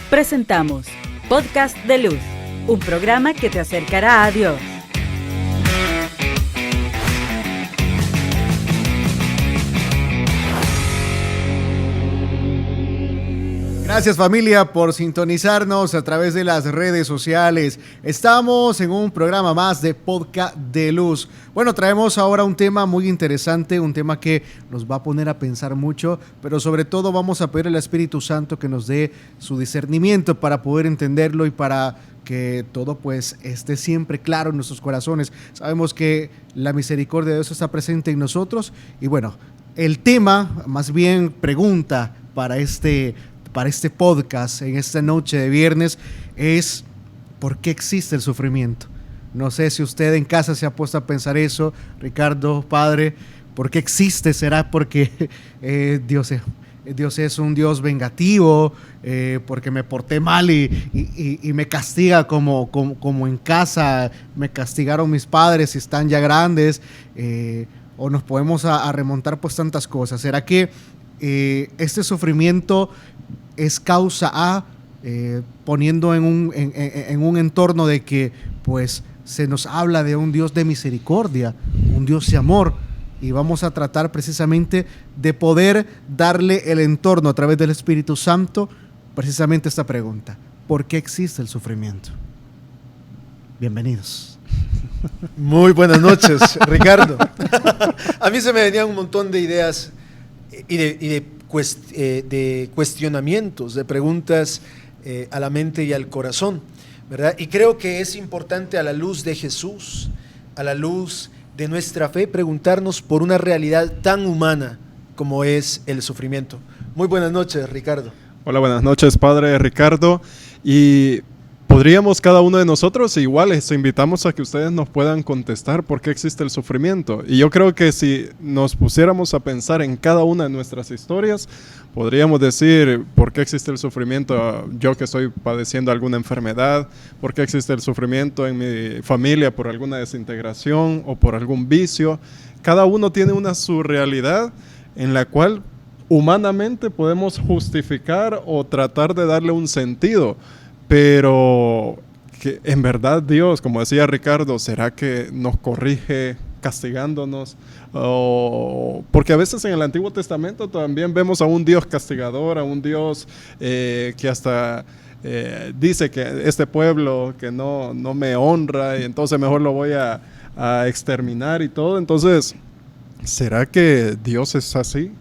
Presentamos Podcast de Luz, un programa que te acercará a Dios. Gracias, familia, por sintonizarnos a través de las redes sociales. Estamos en un programa más de Podcast de Luz. Bueno, traemos ahora un tema muy interesante, un tema que nos va a poner a pensar mucho, pero sobre todo vamos a pedir al Espíritu Santo que nos dé su discernimiento para poder entenderlo y para que todo pues esté siempre claro en nuestros corazones. Sabemos que la misericordia de Dios está presente en nosotros y bueno, el tema, más bien pregunta para este podcast en esta noche de viernes es ¿por qué existe el sufrimiento? No sé si usted en casa se ha puesto a pensar eso, Ricardo, padre, ¿por qué existe? ¿Será porque Dios es un Dios vengativo, porque me porté mal y me castiga como en casa me castigaron mis padres y están ya grandes? O nos podemos a remontar pues tantas cosas. ¿Será que este sufrimiento es causa A, poniendo en un entorno de que pues se nos habla de un Dios de misericordia, un Dios de amor, y vamos a tratar precisamente de poder darle el entorno a través del Espíritu Santo precisamente esta pregunta: ¿por qué existe el sufrimiento? Bienvenidos. Muy buenas noches, Ricardo. A mí se me venían un montón de ideas y de cuestionamientos, de preguntas a la mente y al corazón, ¿verdad? Y creo que es importante, a la luz de Jesús, a la luz de nuestra fe, preguntarnos por una realidad tan humana como es el sufrimiento. Muy buenas noches, Ricardo. Hola, buenas noches, padre Ricardo. Y podríamos cada uno de nosotros, igual les invitamos a que ustedes nos puedan contestar por qué existe el sufrimiento. Y yo creo que si nos pusiéramos a pensar en cada una de nuestras historias, podríamos decir por qué existe el sufrimiento yo que estoy padeciendo alguna enfermedad, por qué existe el sufrimiento en mi familia por alguna desintegración o por algún vicio. Cada uno tiene su realidad en la cual humanamente podemos justificar o tratar de darle un sentido. Pero que en verdad Dios, como decía Ricardo, ¿será que nos corrige castigándonos? Porque a veces en el Antiguo Testamento también vemos a un Dios castigador, a un Dios que hasta dice que este pueblo que no me honra y entonces mejor lo voy a exterminar y todo. Entonces, ¿será que Dios es así?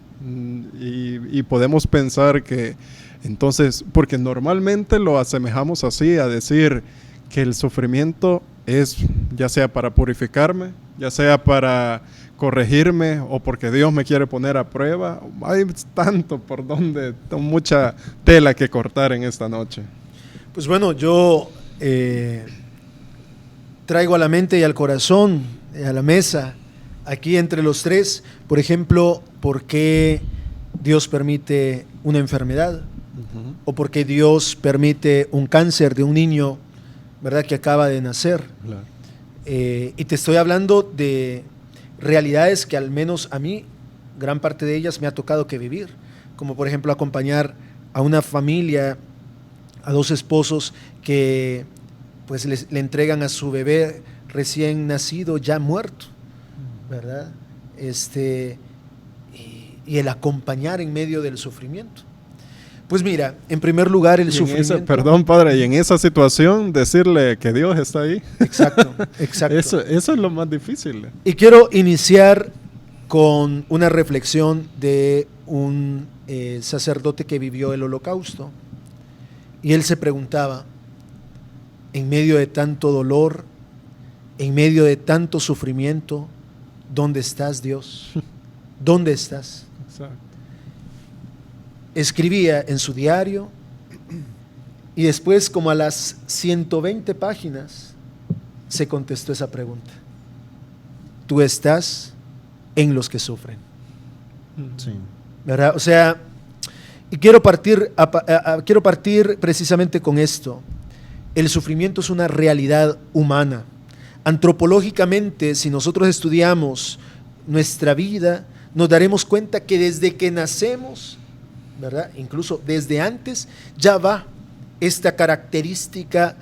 Y podemos pensar que entonces, porque normalmente lo asemejamos así, a decir que el sufrimiento es ya sea para purificarme, ya sea para corregirme o porque Dios me quiere poner a prueba. Hay tanto por donde, mucha tela que cortar en esta noche. Pues bueno, yo traigo a la mente y al corazón, a la mesa, aquí entre los tres, por ejemplo, ¿por qué Dios permite una enfermedad? O porque Dios permite un cáncer de un niño, ¿verdad?, que acaba de nacer. Claro. Y te estoy hablando de realidades que al menos a mí, gran parte de ellas me ha tocado que vivir, como por ejemplo acompañar a una familia, a dos esposos que pues le entregan a su bebé recién nacido ya muerto, ¿verdad? Y el acompañar en medio del sufrimiento. Pues mira, en primer lugar el sufrimiento. Perdón, padre, y en esa situación decirle que Dios está ahí. Exacto. Eso es lo más difícil. Y quiero iniciar con una reflexión de un sacerdote que vivió el Holocausto. Y él se preguntaba, en medio de tanto dolor, en medio de tanto sufrimiento, ¿dónde estás, Dios? ¿Dónde estás? Exacto. Escribía en su diario y después, como a las 120 páginas, se contestó esa pregunta. Tú estás en los que sufren. Sí. ¿Verdad? O sea, y quiero partir precisamente con esto. El sufrimiento es una realidad humana. Antropológicamente, si nosotros estudiamos nuestra vida, nos daremos cuenta que desde que nacemos, ¿verdad?, incluso desde antes, ya va esta característica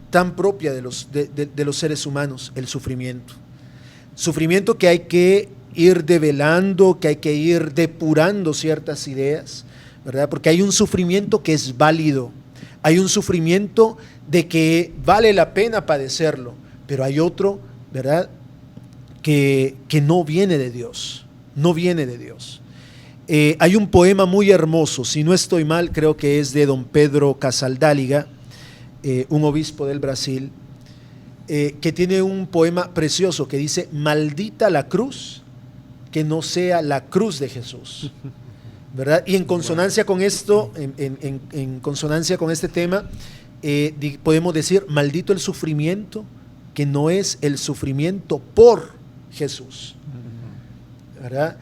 tan propia de los seres humanos, el sufrimiento. Sufrimiento que hay que ir develando, que hay que ir depurando ciertas ideas, ¿verdad? Porque hay un sufrimiento que es válido, hay un sufrimiento de que vale la pena padecerlo, pero hay otro, ¿verdad?, que no viene de Dios, no viene de Dios. Hay un poema muy hermoso, si no estoy mal, creo que es de don Pedro Casaldáliga, un obispo del Brasil, que tiene un poema precioso que dice: maldita la cruz que no sea la cruz de Jesús, ¿verdad? Y en consonancia con esto, en consonancia con este tema, podemos decir: maldito el sufrimiento que no es el sufrimiento por Jesús, ¿verdad?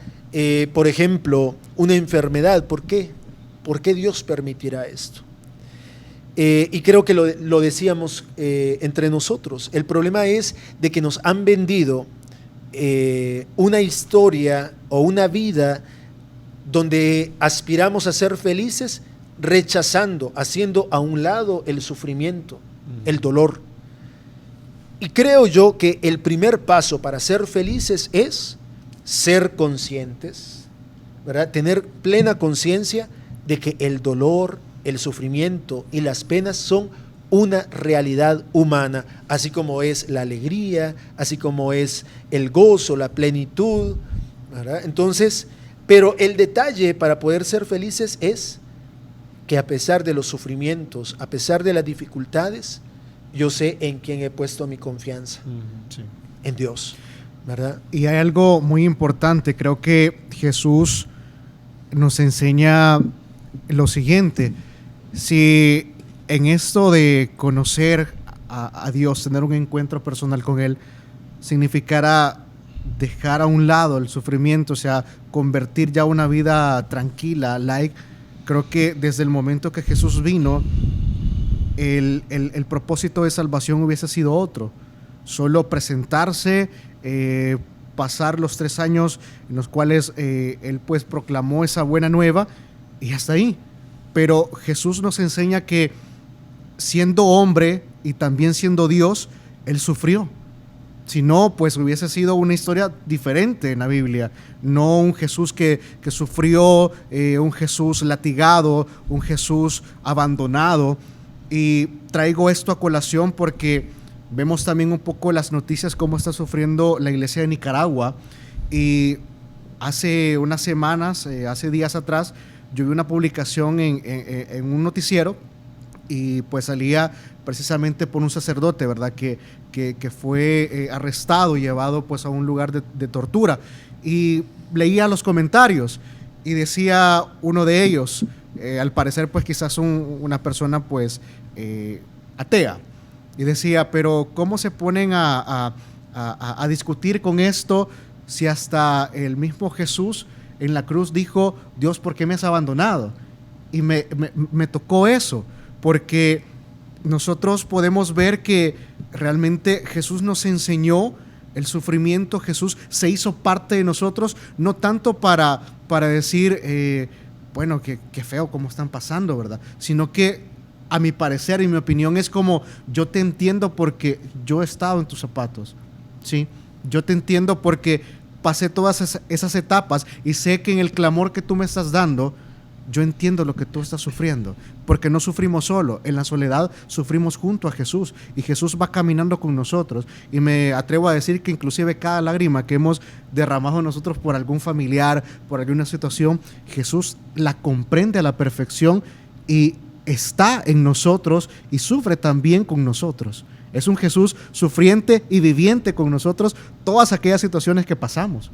Por ejemplo, una enfermedad, ¿por qué? ¿Por qué Dios permitirá esto? Y creo que lo decíamos entre nosotros. El problema es de que nos han vendido una historia o una vida donde aspiramos a ser felices, rechazando, haciendo a un lado el sufrimiento, el dolor. Y creo yo que el primer paso para ser felices es ser conscientes, ¿verdad? Tener plena conciencia de que el dolor, el sufrimiento y las penas son una realidad humana, así como es la alegría, así como es el gozo, la plenitud, ¿verdad? Entonces, pero el detalle para poder ser felices es que a pesar de los sufrimientos, a pesar de las dificultades, yo sé en quién he puesto mi confianza, Sí. en Dios, ¿verdad? Y hay algo muy importante, creo que Jesús nos enseña lo siguiente: si en esto de conocer a Dios, tener un encuentro personal con Él, significará dejar a un lado el sufrimiento, o sea, convertir ya una vida tranquila, creo que desde el momento que Jesús vino, el propósito de salvación hubiese sido otro: solo presentarse, pasar los 3 años en los cuales Él pues proclamó esa buena nueva y hasta ahí. Pero Jesús nos enseña que siendo hombre y también siendo Dios, Él sufrió. Si no, pues hubiese sido una historia diferente en la Biblia. No un Jesús que sufrió, un Jesús latigado, un Jesús abandonado. Y traigo esto a colación porque vemos también un poco las noticias, cómo está sufriendo la iglesia de Nicaragua. Y hace unas semanas, hace días atrás, yo vi una publicación en un noticiero y pues salía precisamente por un sacerdote, ¿verdad? Que fue arrestado y llevado pues a un lugar de tortura. Y leía los comentarios y decía uno de ellos, al parecer pues quizás una persona pues atea, y decía: pero ¿cómo se ponen a discutir con esto si hasta el mismo Jesús en la cruz dijo: Dios, ¿por qué me has abandonado? Y me tocó eso, porque nosotros podemos ver que realmente Jesús nos enseñó el sufrimiento. Jesús se hizo parte de nosotros, no tanto para decir, bueno, qué feo cómo están pasando, ¿verdad? Sino que, a mi parecer y mi opinión, es como: yo te entiendo porque yo he estado en tus zapatos, ¿sí? Yo te entiendo porque pasé todas esas etapas y sé que en el clamor que tú me estás dando, yo entiendo lo que tú estás sufriendo, porque no sufrimos solo, en la soledad sufrimos junto a Jesús, y Jesús va caminando con nosotros. Y me atrevo a decir que inclusive cada lágrima que hemos derramado nosotros por algún familiar, por alguna situación, Jesús la comprende a la perfección y está en nosotros y sufre también con nosotros. Es un Jesús sufriente y viviente con nosotros todas aquellas situaciones que pasamos.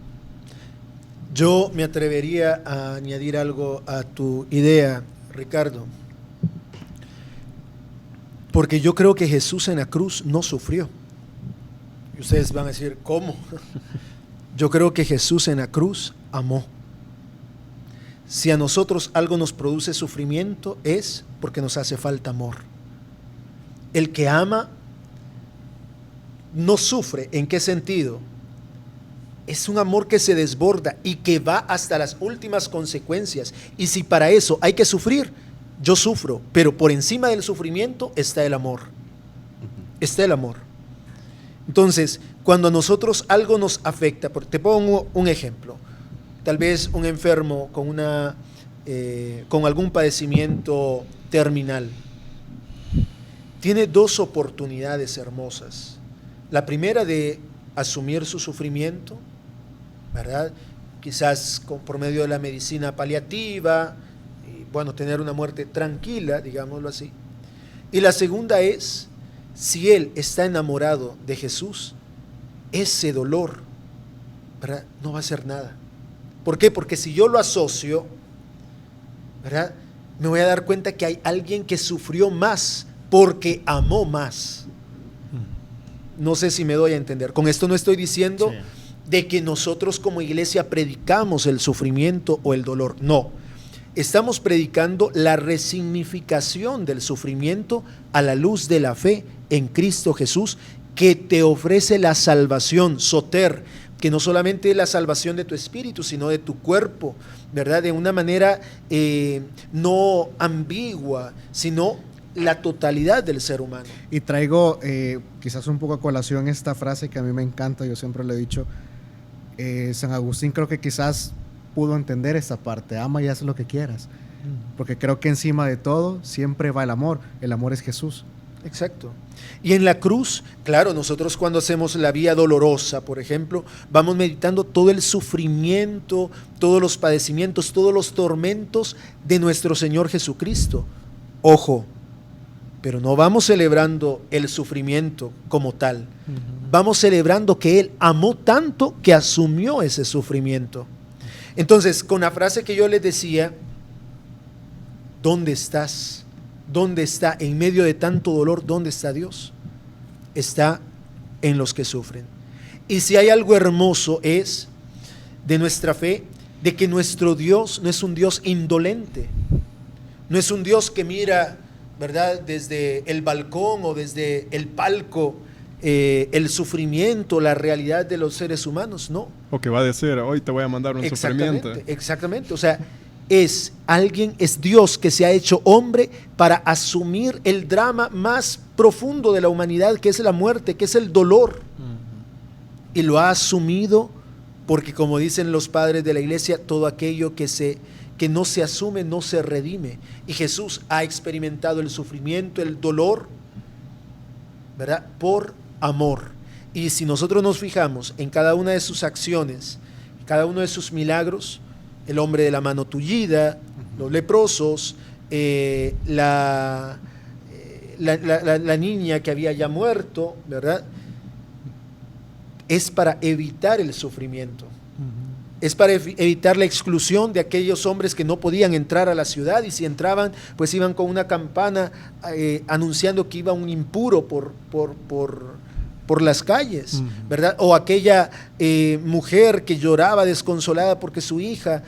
Yo me atrevería a añadir algo a tu idea, Ricardo, porque yo creo que Jesús en la cruz no sufrió. Y ustedes van a decir: ¿cómo? Yo creo que Jesús en la cruz amó. Si a nosotros algo nos produce sufrimiento, es porque nos hace falta amor. El que ama no sufre. ¿En qué sentido? Es un amor que se desborda y que va hasta las últimas consecuencias. Y si para eso hay que sufrir, yo sufro, pero por encima del sufrimiento está el amor. Está el amor. Entonces, cuando a nosotros algo nos afecta, te pongo un ejemplo, tal vez un enfermo con algún padecimiento terminal, tiene dos oportunidades hermosas. La primera de asumir su sufrimiento, ¿verdad? Quizás por medio de la medicina paliativa, y bueno, tener una muerte tranquila, digámoslo así. Y la segunda es, si él está enamorado de Jesús, ese dolor, ¿verdad?, no va a hacer nada. ¿Por qué? Porque si yo lo asocio, ¿verdad?, me voy a dar cuenta que hay alguien que sufrió más porque amó más. No sé si me doy a entender. Con esto no estoy diciendo de que nosotros como iglesia predicamos el sufrimiento o el dolor. No. Estamos predicando la resignificación del sufrimiento a la luz de la fe en Cristo Jesús, que te ofrece la salvación, soter, que no solamente es la salvación de tu espíritu, sino de tu cuerpo, ¿verdad? De una manera no ambigua, sino la totalidad del ser humano. Y traigo quizás un poco a colación esta frase que a mí me encanta, yo siempre lo he dicho. San Agustín creo que quizás pudo entender esta parte: ama y haz lo que quieras, porque creo que encima de todo siempre va el amor es Jesús. Exacto. Y en la cruz, claro, nosotros cuando hacemos la vía dolorosa, por ejemplo, vamos meditando todo el sufrimiento, todos los padecimientos, todos los tormentos de nuestro Señor Jesucristo. Ojo, pero no vamos celebrando el sufrimiento como tal. Vamos celebrando que Él amó tanto que asumió ese sufrimiento. Entonces, con la frase que yo les decía, ¿dónde estás? ¿Dónde está? En medio de tanto dolor, ¿dónde está Dios? Está en los que sufren. Y si hay algo hermoso es de nuestra fe, de que nuestro Dios no es un Dios indolente, no es un Dios que mira, ¿verdad?, desde el balcón o desde el palco el sufrimiento, la realidad de los seres humanos, no. O que va a decir, hoy te voy a mandar un sufrimiento. Exactamente, o sea, es Dios que se ha hecho hombre para asumir el drama más profundo de la humanidad, que es la muerte, que es el dolor. Y lo ha asumido porque, como dicen los padres de la iglesia, todo aquello que no se asume no se redime. Y Jesús ha experimentado el sufrimiento, el dolor, ¿verdad?, por amor. Y si nosotros nos fijamos en cada una de sus acciones, cada uno de sus milagros, el hombre de la mano tullida, los leprosos, la niña que había ya muerto, ¿verdad?, es para evitar el sufrimiento. Es para evitar la exclusión de aquellos hombres que no podían entrar a la ciudad, y si entraban, pues iban con una campana anunciando que iba un impuro por las calles, ¿verdad? O aquella mujer que lloraba desconsolada porque su hija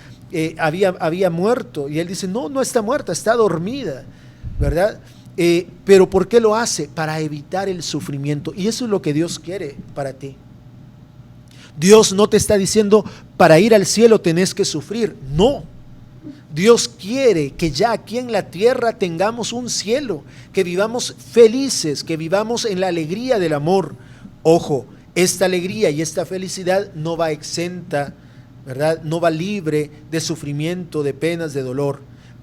había muerto, y él dice, no está muerta, está dormida, ¿verdad? Pero ¿por qué lo hace? Para evitar el sufrimiento, y eso es lo que Dios quiere para ti. Dios no te está diciendo, para ir al cielo tenés que sufrir, no. Dios quiere que ya aquí en la tierra tengamos un cielo, que vivamos felices, que vivamos en la alegría del amor. Ojo, esta alegría y esta felicidad no va exenta, ¿verdad?, no va libre de sufrimiento, de penas, de dolor,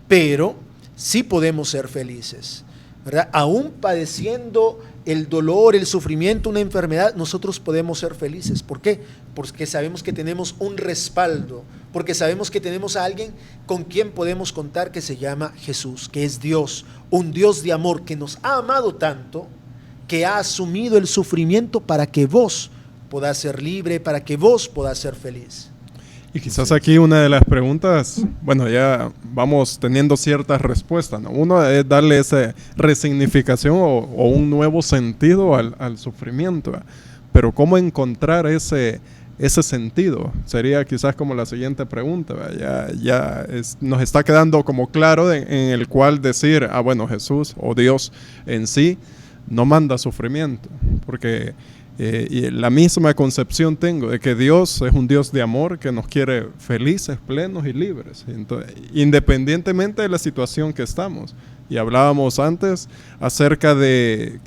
pero sí podemos ser felices, ¿verdad? Aún padeciendo el dolor, el sufrimiento, una enfermedad, nosotros podemos ser felices. ¿Por qué? Porque sabemos que tenemos un respaldo, porque sabemos que tenemos a alguien con quien podemos contar, que se llama Jesús, que es Dios, un Dios de amor que nos ha amado tanto, que ha asumido el sufrimiento para que vos podás ser libre, para que vos podás ser feliz. Y quizás aquí una de las preguntas, bueno, ya vamos teniendo ciertas respuestas, ¿no? Uno es darle esa resignificación o un nuevo sentido al sufrimiento, ¿verdad? Pero ¿cómo encontrar ese sentido? Sería quizás como la siguiente pregunta, ¿verdad? Nos está quedando como claro en el cual decir, bueno, Jesús o Dios en sí no manda sufrimiento, porque y la misma concepción tengo de que Dios es un Dios de amor que nos quiere felices, plenos y libres, entonces, independientemente de la situación que estamos. Y hablábamos antes acerca de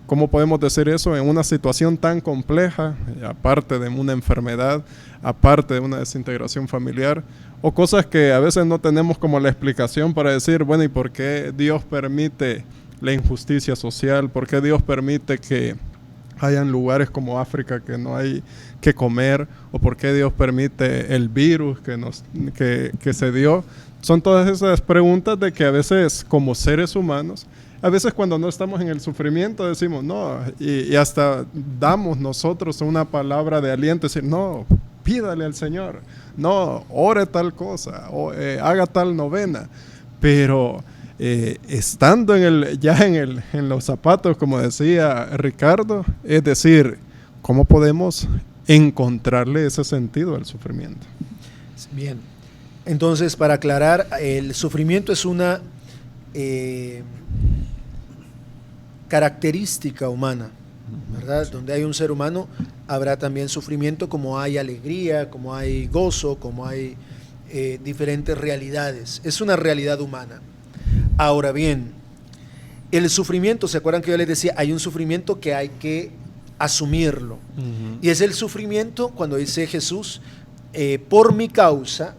cómo podemos decir eso en una situación tan compleja, aparte de una enfermedad, aparte de una desintegración familiar, o cosas que a veces no tenemos como la explicación para decir, bueno, ¿y por qué Dios permite la injusticia social? ¿Por qué Dios permite que hayan lugares como África que no hay que comer? ¿O por qué Dios permite el virus que se dio? Son todas esas preguntas de que a veces como seres humanos, a veces cuando no estamos en el sufrimiento decimos no, y hasta damos nosotros una palabra de aliento, decir no, pídale al Señor, no, ore tal cosa, o haga tal novena, pero estando en los zapatos, como decía Ricardo, es decir, ¿cómo podemos encontrarle ese sentido al sufrimiento? Bien, entonces para aclarar, el sufrimiento es una característica humana, ¿verdad? Donde hay un ser humano habrá también sufrimiento, como hay alegría, como hay gozo, como hay diferentes realidades. Es una realidad humana. Ahora bien, el sufrimiento, ¿se acuerdan que yo les decía? Hay un sufrimiento que hay que asumirlo. Y es el sufrimiento cuando dice Jesús, por mi causa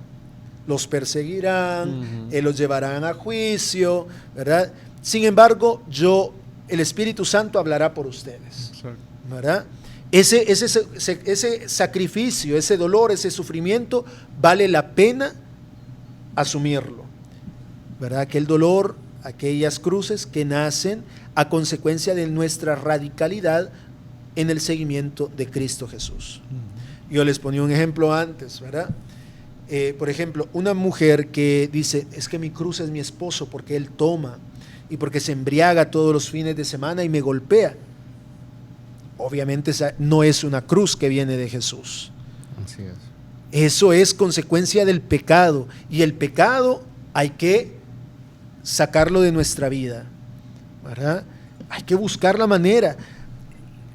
los perseguirán, los llevarán a juicio, ¿verdad? Sin embargo, el Espíritu Santo hablará por ustedes, ¿verdad? Ese sacrificio, ese dolor, ese sufrimiento, vale la pena asumirlo, ¿verdad? Aquel dolor, aquellas cruces que nacen a consecuencia de nuestra radicalidad en el seguimiento de Cristo Jesús. Yo les ponía un ejemplo antes, ¿verdad? Por ejemplo, una mujer que dice, es que mi cruz es mi esposo porque él toma y porque se embriaga todos los fines de semana y me golpea. Obviamente esa no es una cruz que viene de Jesús. Así es. Eso es consecuencia del pecado, y el pecado hay que sacarlo de nuestra vida, ¿verdad? Hay que buscar la manera.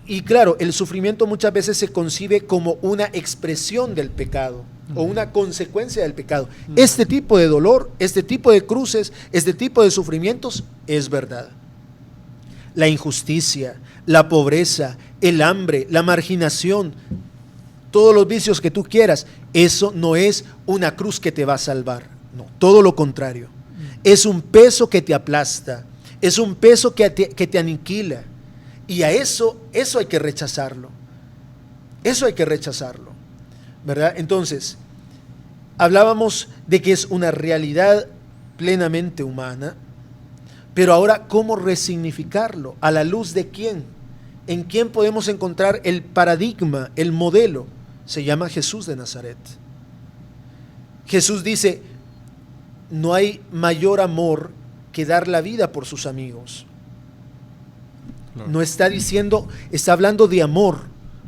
Y claro, el sufrimiento muchas veces se concibe como una expresión del pecado o una consecuencia del pecado. Este tipo de dolor, este tipo de cruces, este tipo de sufrimientos es verdad. La injusticia, la pobreza, el hambre, la marginación, todos los vicios que tú quieras, eso no es una cruz que te va a salvar. No, todo lo contrario. Es un peso que te aplasta, es un peso que te aniquila. Y a eso hay que rechazarlo. Eso hay que rechazarlo, ¿verdad? Entonces, hablábamos de que es una realidad plenamente humana, pero ahora, ¿cómo resignificarlo? ¿A la luz de quién? ¿En quién podemos encontrar el paradigma, el modelo? Se llama Jesús de Nazaret. Jesús dice, no hay mayor amor que dar la vida por sus amigos. Claro. No está diciendo, está hablando de amor,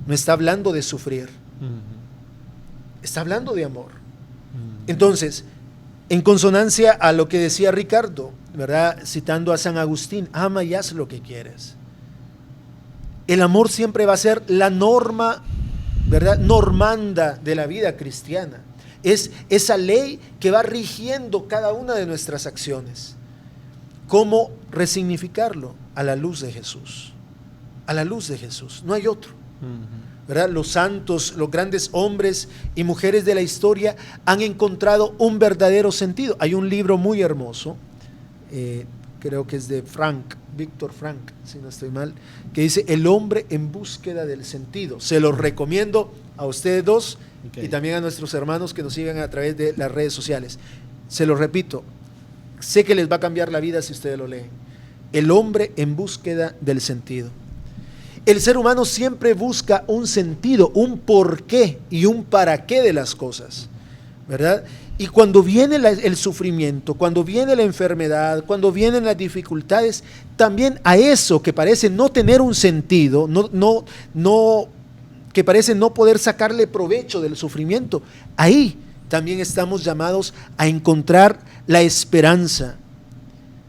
no está hablando de sufrir. Está hablando de amor. Entonces, en consonancia a lo que decía Ricardo, ¿verdad? Citando a San Agustín, ama y haz lo que quieres. El amor siempre va a ser la norma, ¿verdad? Normanda de la vida cristiana. Es esa ley que va rigiendo cada una de nuestras acciones. ¿Cómo resignificarlo? A la luz de Jesús. A la luz de Jesús. No hay otro. ¿Verdad? Los santos, los grandes hombres y mujeres de la historia han encontrado un verdadero sentido. Hay un libro muy hermoso, creo que es de Víctor Frank, si no estoy mal, que dice El hombre en búsqueda del sentido. Se los recomiendo a ustedes dos y también a nuestros hermanos que nos sigan a través de las redes sociales. Se los repito, sé que les va a cambiar la vida si ustedes lo leen. El hombre en búsqueda del sentido. El ser humano siempre busca un sentido, un porqué y un para qué de las cosas, ¿verdad? Y cuando viene el sufrimiento, cuando viene la enfermedad, cuando vienen las dificultades, también a eso que parece no tener un sentido, que parece no poder sacarle provecho del sufrimiento, ahí también estamos llamados a encontrar la esperanza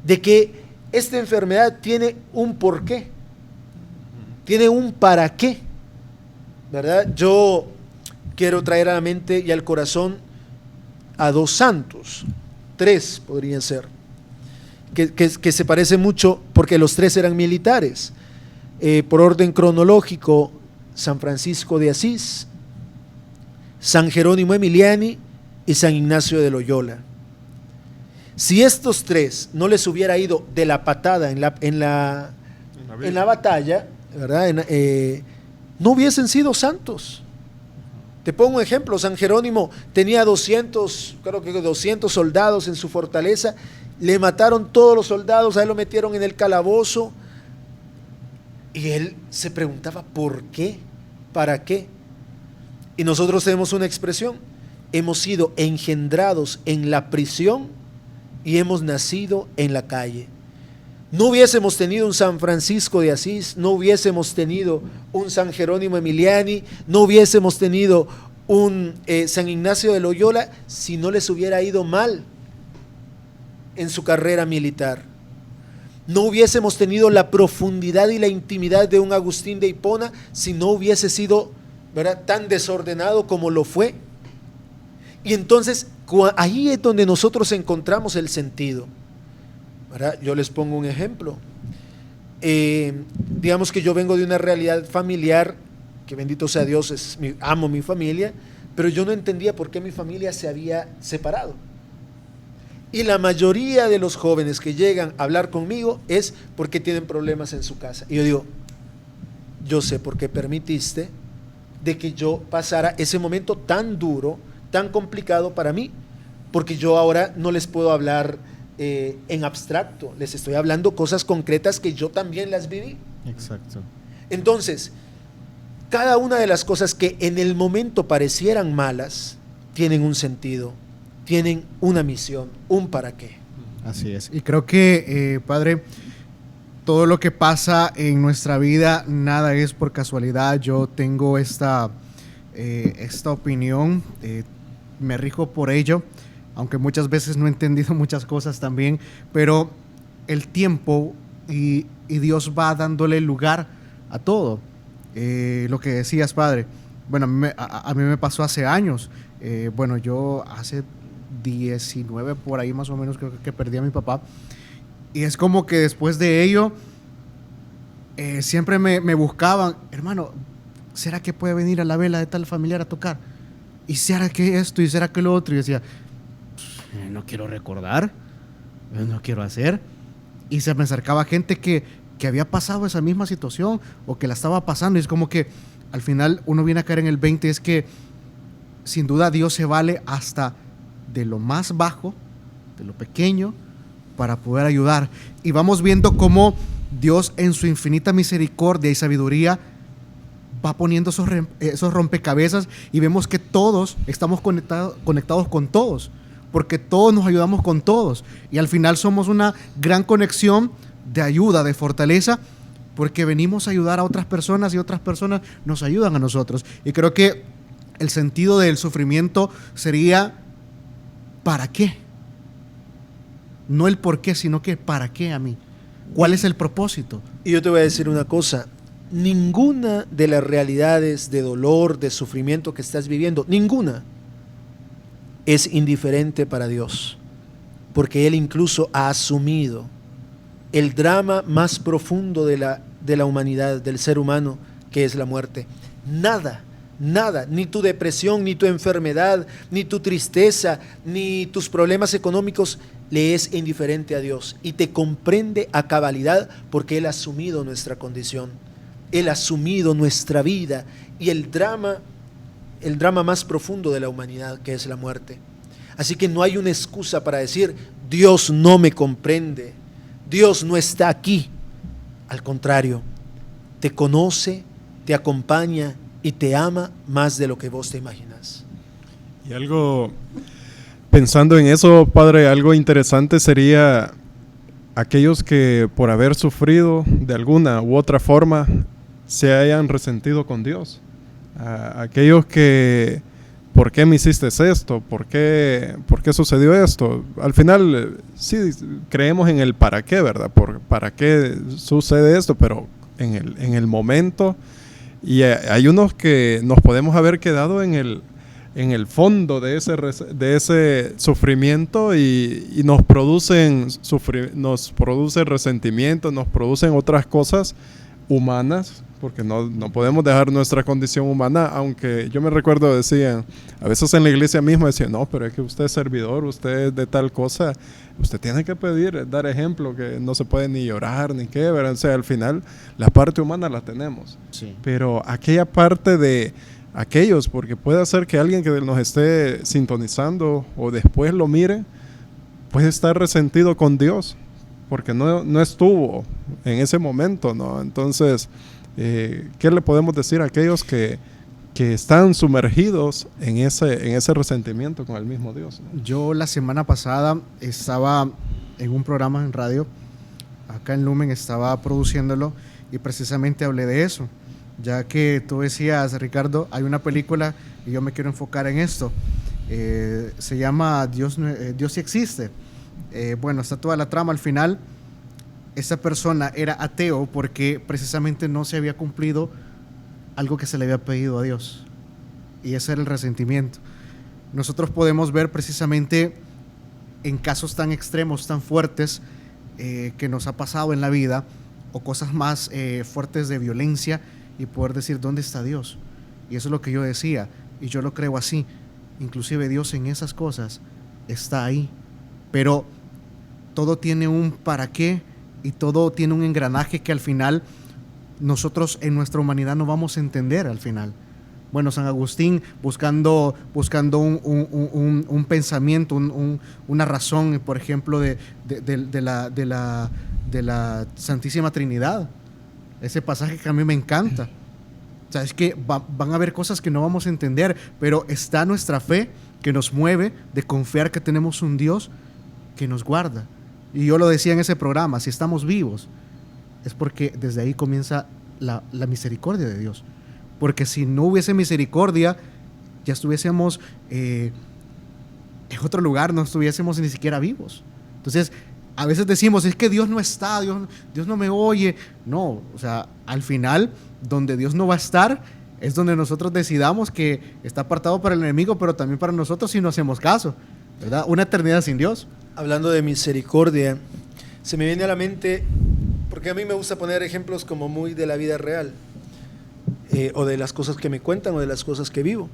de que esta enfermedad tiene un porqué, tiene un para qué, ¿verdad? Yo quiero traer a la mente y al corazón a 2 santos, 3 podrían ser, que se parecen mucho porque los 3 eran militares. Por orden cronológico, San Francisco de Asís, San Jerónimo Emiliani y San Ignacio de Loyola. Si estos 3 no les hubiera ido de la patada en la batalla, ¿verdad? No hubiesen sido santos. Te pongo un ejemplo. San Jerónimo tenía 200 soldados en su fortaleza, le mataron todos los soldados, a él lo metieron en el calabozo y él se preguntaba ¿por qué? ¿Para qué? Y nosotros tenemos una expresión: hemos sido engendrados en la prisión y hemos nacido en la calle. No hubiésemos tenido un San Francisco de Asís, no hubiésemos tenido un San Jerónimo Emiliani, no hubiésemos tenido un San Ignacio de Loyola si no les hubiera ido mal en su carrera militar. No hubiésemos tenido la profundidad y la intimidad de un Agustín de Hipona si no hubiese sido, ¿verdad?, tan desordenado como lo fue. Y entonces ahí es donde nosotros encontramos el sentido, ¿verdad? Yo les pongo un ejemplo. Digamos que yo vengo de una realidad familiar que, bendito sea Dios, amo mi familia, pero yo no entendía por qué mi familia se había separado. Y la mayoría de los jóvenes que llegan a hablar conmigo es porque tienen problemas en su casa. Y yo digo, yo sé por qué permitiste de que yo pasara ese momento tan duro, tan complicado para mí, porque yo ahora no les puedo hablar en abstracto, les estoy hablando cosas concretas que yo también las viví. Exacto. Entonces, cada una de las cosas que en el momento parecieran malas, tienen un sentido, tienen una misión, un para qué. Así es. Y creo que, Padre, todo lo que pasa en nuestra vida, nada es por casualidad. Yo tengo esta opinión, me rijo por ello, aunque muchas veces no he entendido muchas cosas también, pero el tiempo y Dios va dándole lugar a todo. Lo que decías, Padre, bueno, a mí me pasó hace años. Bueno, yo hace 19 por ahí más o menos creo que perdí a mi papá, y es como que después de ello siempre me buscaban, hermano, ¿será que puede venir a la vela de tal familiar a tocar? ¿Y será que esto? ¿Y será que lo otro? Y decía, no quiero recordar, no quiero hacer. Y se me acercaba gente que había pasado esa misma situación o que la estaba pasando, y es como que al final uno viene a caer en el 20, es que sin duda Dios se vale hasta de lo más bajo, de lo pequeño, para poder ayudar. Y vamos viendo cómo Dios en su infinita misericordia y sabiduría va poniendo esos rompecabezas, y vemos que todos estamos conectados con todos, porque todos nos ayudamos con todos, y al final somos una gran conexión de ayuda, de fortaleza, porque venimos a ayudar a otras personas y otras personas nos ayudan a nosotros. Y creo que el sentido del sufrimiento sería ¿para qué? No el por qué, sino que ¿para qué a mí? ¿Cuál es el propósito? Y yo te voy a decir una cosa: ninguna de las realidades de dolor, de sufrimiento que estás viviendo, ninguna es indiferente para Dios, porque Él incluso ha asumido el drama más profundo de la humanidad, del ser humano, que es la muerte. Nada, ni tu depresión, ni tu enfermedad, ni tu tristeza, ni tus problemas económicos le es indiferente a Dios, y te comprende a cabalidad, porque Él ha asumido nuestra condición, Él ha asumido nuestra vida y el drama más profundo de la humanidad, que es la muerte. Así que no hay una excusa para decir Dios no me comprende, Dios no está aquí. Al contrario, te conoce, te acompaña y te ama más de lo que vos te imaginas. Y algo, pensando en eso, Padre, algo interesante sería aquellos que por haber sufrido de alguna u otra forma se hayan resentido con Dios. Aquellos que, ¿por qué me hiciste esto? ¿Por qué sucedió esto? Al final sí creemos en el para qué, ¿verdad? ¿Para qué sucede esto? Pero en el momento, Y hay unos que nos podemos haber quedado en el fondo de ese sufrimiento y nos producen resentimiento, nos producen otras cosas humanas, porque no podemos dejar nuestra condición humana, aunque yo me recuerdo decían, a veces en la iglesia misma decían, no, pero es que usted es servidor, usted es de tal cosa, usted tiene que pedir, dar ejemplo, que no se puede ni llorar, ni qué, ¿verdad? O sea, al final la parte humana la tenemos, Sí. pero aquella parte de aquellos, porque puede ser que alguien que nos esté sintonizando o después lo mire, puede estar resentido con Dios, porque no estuvo en ese momento, ¿no? Entonces, ¿qué le podemos decir a aquellos que están sumergidos en ese resentimiento con el mismo Dios, ¿no? Yo la semana pasada estaba en un programa en radio, acá en Lumen, estaba produciéndolo y precisamente hablé de eso. Ya que tú decías, Ricardo, hay una película y yo me quiero enfocar en esto. Se llama Dios sí existe. Bueno, está toda la trama al final. Esa persona era ateo porque precisamente no se había cumplido algo que se le había pedido a Dios. Y ese era el resentimiento. Nosotros podemos ver precisamente en casos tan extremos, tan fuertes que nos ha pasado en la vida, o cosas más fuertes de violencia, y poder decir, ¿dónde está Dios? Y eso es lo que yo decía, y yo lo creo así. Inclusive Dios en esas cosas está ahí, pero todo tiene un para qué y todo tiene un engranaje que al final nosotros en nuestra humanidad no vamos a entender al final. Bueno, San Agustín buscando un pensamiento, una razón, por ejemplo, de la Santísima Trinidad. Ese pasaje que a mí me encanta. O sea, es que van a haber cosas que no vamos a entender, pero está nuestra fe que nos mueve de confiar que tenemos un Dios que nos guarda. Y yo lo decía en ese programa, si estamos vivos, es porque desde ahí comienza la misericordia de Dios. Porque si no hubiese misericordia, ya estuviésemos en otro lugar, no estuviésemos ni siquiera vivos. Entonces, a veces decimos, es que Dios no está, Dios no me oye. No, o sea, al final, donde Dios no va a estar, es donde nosotros decidamos que está apartado para el enemigo, pero también para nosotros si no hacemos caso, ¿verdad? Una eternidad sin Dios. Hablando de misericordia, se me viene a la mente, porque a mí me gusta poner ejemplos como muy de la vida real, o de las cosas que me cuentan, o de las cosas que vivo.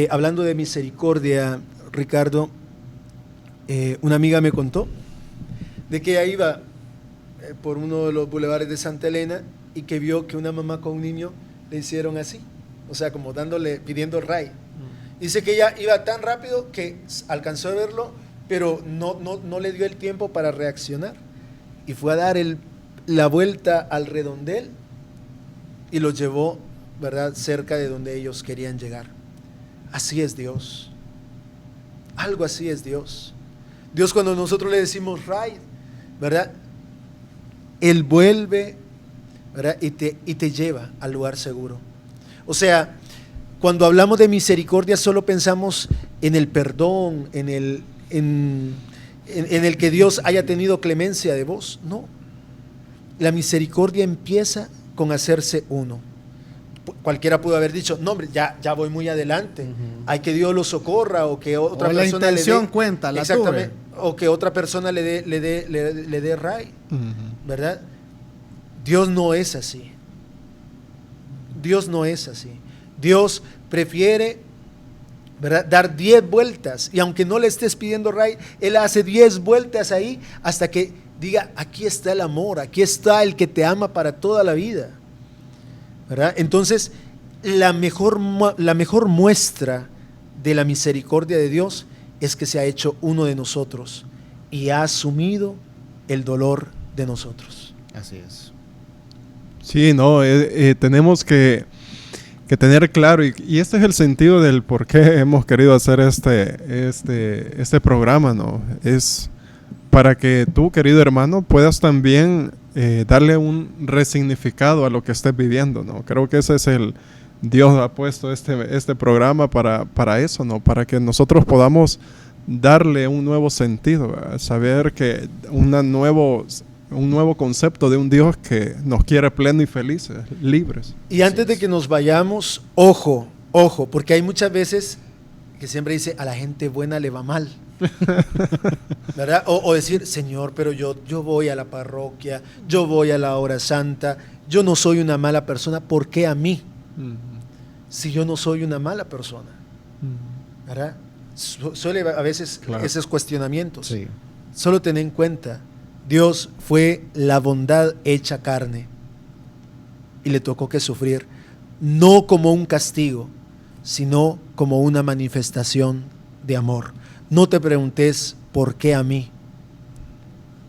Hablando de misericordia, Ricardo, una amiga me contó de que ella iba por uno de los bulevares de Santa Elena y que vio que una mamá con un niño le hicieron así, o sea, como pidiendo ray. Dice que ella iba tan rápido que alcanzó a verlo, pero no le dio el tiempo para reaccionar, y fue a dar la vuelta al redondel y los llevó, ¿verdad?, cerca de donde ellos querían llegar. Así es Dios. Algo así es Dios. Dios, cuando nosotros le decimos ray, ¿verdad?, Él vuelve, ¿verdad?, y te lleva al lugar seguro. O sea, cuando hablamos de misericordia solo pensamos en el perdón, en el que Dios haya tenido clemencia de vos. No, la misericordia empieza con hacerse uno. Cualquiera pudo haber dicho, no hombre, ya voy muy adelante, hay que Dios lo socorra, o que otra persona la intención le dé, cuenta, la exactamente, tuve. o que otra persona le dé ray, ¿verdad? Dios no es así. Dios no es así. Dios prefiere, ¿verdad?, dar 10 vueltas, y aunque no le estés pidiendo ray, Él hace 10 vueltas ahí hasta que diga, aquí está el amor, aquí está el que te ama para toda la vida, ¿verdad? Entonces, la mejor muestra de la misericordia de Dios es que se ha hecho uno de nosotros y ha asumido el dolor de nosotros. Así es. Sí, no, tenemos que tener claro, y este es el sentido del por qué hemos querido hacer este programa, ¿no? Es para que tú, querido hermano, puedas también darle un resignificado a lo que estés viviendo, ¿no? Creo que ese es Dios ha puesto este programa para eso, ¿no? Para que nosotros podamos darle un nuevo sentido, ¿verdad? Saber que un nuevo un nuevo concepto de un Dios que nos quiere pleno y felices, libres. Y antes de que nos vayamos, ojo, porque hay muchas veces que siempre dice, a la gente buena le va mal. ¿Verdad? O decir, Señor, pero yo voy a la parroquia, yo voy a la hora santa, yo no soy una mala persona, ¿por qué a mí? Si yo no soy una mala persona. ¿Verdad? Suele a veces esos cuestionamientos. Sí. Solo ten en cuenta, Dios fue la bondad hecha carne y le tocó que sufrir, no como un castigo, sino como una manifestación de amor. No te preguntes por qué a mí,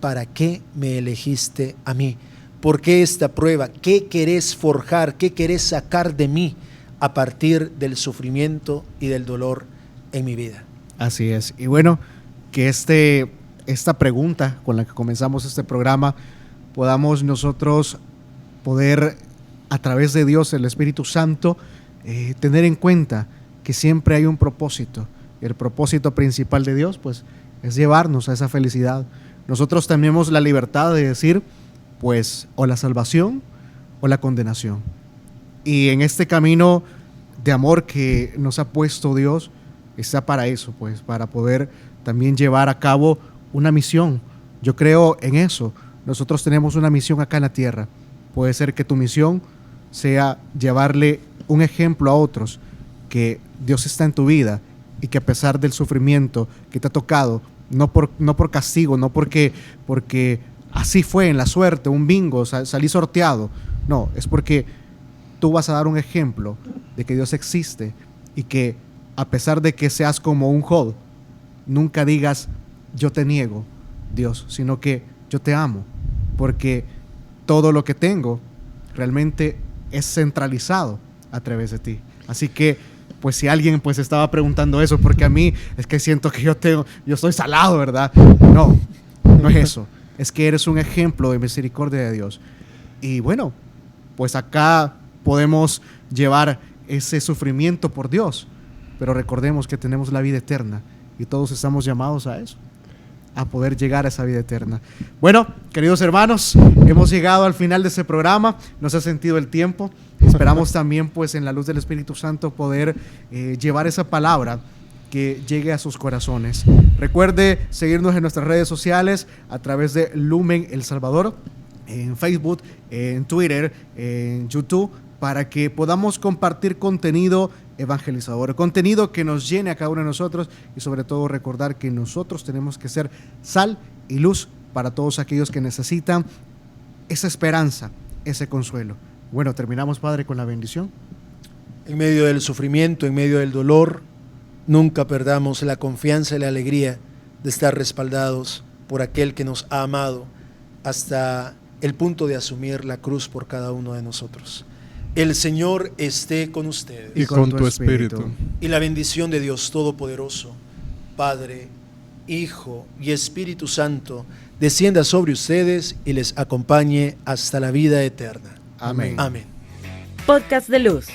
para qué me elegiste a mí, por qué esta prueba, qué querés forjar, qué querés sacar de mí a partir del sufrimiento y del dolor en mi vida. Así es. Y bueno, que esta pregunta con la que comenzamos este programa, podamos nosotros poder, a través de Dios, el Espíritu Santo, tener en cuenta que siempre hay un propósito. Y el propósito principal de Dios, pues, es llevarnos a esa felicidad. Nosotros tenemos la libertad de decir, pues, o la salvación o la condenación. Y en este camino de amor que nos ha puesto Dios, está para eso, pues, para poder también llevar a cabo una misión. Yo creo en eso. Nosotros tenemos una misión acá en la tierra. Puede ser que tu misión sea llevarle un ejemplo a otros, que Dios está en tu vida y que a pesar del sufrimiento que te ha tocado, no por castigo, no porque así fue en la suerte, un bingo, salí sorteado. No, es porque tú vas a dar un ejemplo de que Dios existe y que a pesar de que seas como un Job, nunca digas yo te niego, Dios, sino que yo te amo, porque todo lo que tengo realmente es centralizado a través de ti. Así que, pues si alguien pues estaba preguntando eso, porque a mí es que siento que yo estoy salado, ¿verdad? No es eso. Es que eres un ejemplo de misericordia de Dios. Y bueno, pues acá podemos llevar ese sufrimiento por Dios, pero recordemos que tenemos la vida eterna y todos estamos llamados a eso, a poder llegar a esa vida eterna. Bueno, queridos hermanos, hemos llegado al final de este programa. Nos ha sentido el tiempo. Esperamos también, pues, en la luz del Espíritu Santo poder llevar esa palabra que llegue a sus corazones. Recuerde seguirnos en nuestras redes sociales a través de Lumen El Salvador, en Facebook, en Twitter, en YouTube, para que podamos compartir contenido evangelizador, contenido que nos llene a cada uno de nosotros, y sobre todo recordar que nosotros tenemos que ser sal y luz para todos aquellos que necesitan esa esperanza, ese consuelo. Bueno, terminamos, Padre, con la bendición. En medio del sufrimiento, en medio del dolor, nunca perdamos la confianza y la alegría de estar respaldados por aquel que nos ha amado hasta el punto de asumir la cruz por cada uno de nosotros. El Señor esté con ustedes. Y con tu espíritu. Y la bendición de Dios Todopoderoso, Padre, Hijo y Espíritu Santo, descienda sobre ustedes y les acompañe hasta la vida eterna. Amén. Amén. Podcast de Luz.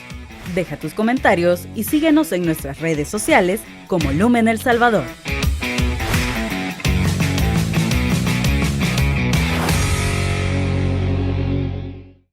Deja tus comentarios y síguenos en nuestras redes sociales como Lumen El Salvador.